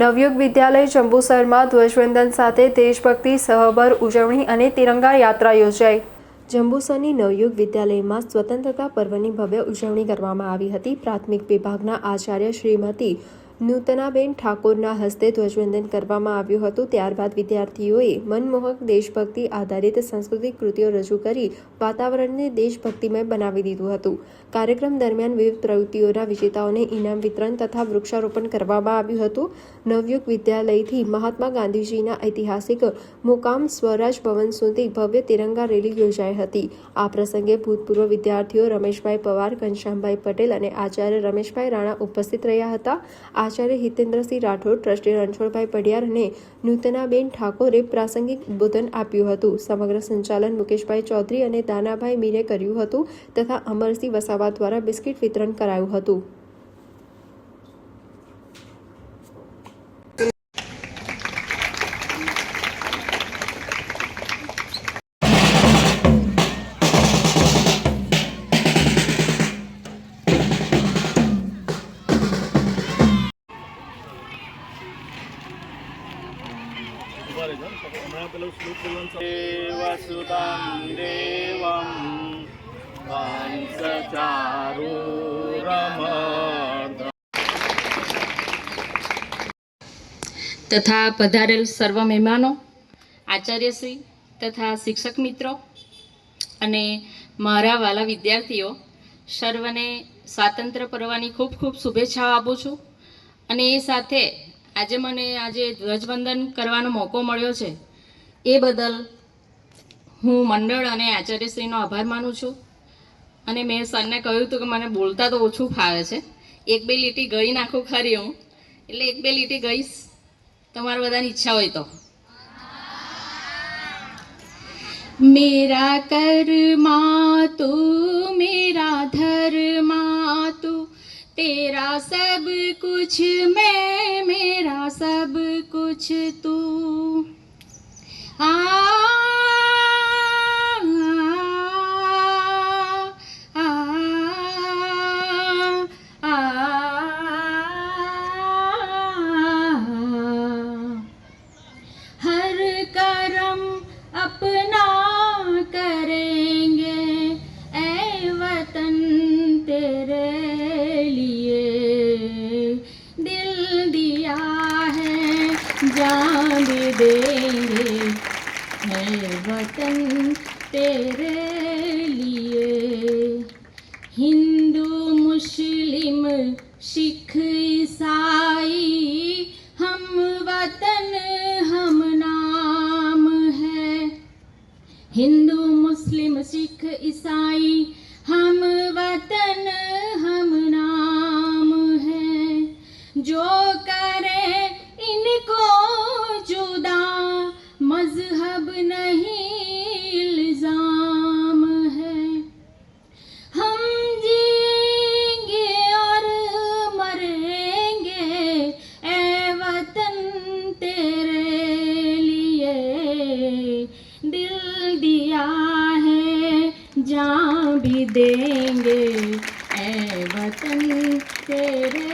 નવયુગ વિદ્યાલય જંબુસરમાં ધ્વજવંદન સાથે દેશભક્તિ સહભર ઉજવણી અને તિરંગા યાત્રા યોજાઈ। જંબુસરની નવયુગ વિદ્યાલયમાં સ્વતંત્રતા પર્વની ભવ્ય ઉજવણી કરવામાં આવી હતી। પ્રાથમિક વિભાગના આચાર્ય શ્રીમતી નૂતનાબેન ઠાકોરના હસ્તે ધ્વજવંદન કરવામાં આવ્યું હતું। ત્યારબાદ વિદ્યાર્થીઓએ મનમોહક દેશભક્તિ આધારિત સાંસ્કૃતિક કૃતિઓ રજૂ કરી વાતાવરણને દેશભક્તિમય બનાવી દીધું હતું। કાર્યક્રમ દરમિયાન વિવિધ પ્રવૃત્તિઓના વિજેતાઓને ઇનામ વિતરણ તથા વૃક્ષારોપણ કરવામાં આવ્યું હતું। નવયુગ વિદ્યાલયથી મહાત્મા ગાંધીજીના ઐતિહાસિક મુકામ સ્વરાજ ભવન સુધી ભવ્ય તિરંગા રેલી યોજાઈ હતી। આ પ્રસંગે ભૂતપૂર્વ વિદ્યાર્થીઓ રમેશભાઈ પવાર, ઘનશ્યામભાઈ પટેલ અને આચાર્ય રમેશભાઈ રાણા ઉપસ્થિત રહ્યા હતા। આચાર્ય હિતેન્દ્રસિંહ રાઠોડ, ટ્રસ્ટી રણછોડભાઈ પડિયાર અને નૂતનાબેન ઠાકોરે પ્રાસંગિક ઉદ્બોધન આપ્યું હતું। સમગ્ર સંચાલન મુકેશભાઈ ચૌધરી અને દાનાભાઈ મીરે કર્યું હતું તથા અમરસિંહ વસાવા દ્વારા બિસ્કિટ વિતરણ કરાયું હતું। देवसुतं देवं वंशचारूरमर्द तथा पधारेल सर्व મહેમાનો, આચાર્યશ્રી તથા શિક્ષક મિત્રો અને મારા વાલા વિદ્યાર્થીઓ, સર્વને સ્વાતંત્ર્ય પર્વની ખૂબ ખૂબ શુભેચ્છાઓ આપું છું। અને એ સાથે આજે મને ધ્વજવંદન કરવાનો મોકો મળ્યો છે એ બદલ હું મંડળ અને આચાર્યશ્રીનો આભાર માનું છું। અને મેં સરને કહ્યું હતું કે મને બોલતા તો ઓછું ફાવે છે, એક બે લીટી ગઈ નાખું ખરી હું, એટલે એક બે લીટી ગઈશ, તમારા બધાની ઈચ્છા હોય તો। मेरा कर्मा तू मेरा धर्मा तू तेरा सब कुछ मैं मेरा सब कुछ तू। हर करम अपना करेंगे ऐ वतन तेरे लिए, दिल दिया है जान भी देंगे ऐ वतन तेरे लिए। हिंदू मुस्लिम सिख ईसाई हम वतन हम नाम है। हिंदू मुस्लिम सिख ईसाई हम वतन हम नाम है। जो करे इनको जुदा मजहब नहीं इल्जाम है। हम जिएंगे और मरेंगे ऐ वतन तेरे लिए, दिल दिया है जान भी देंगे ऐ वतन तेरे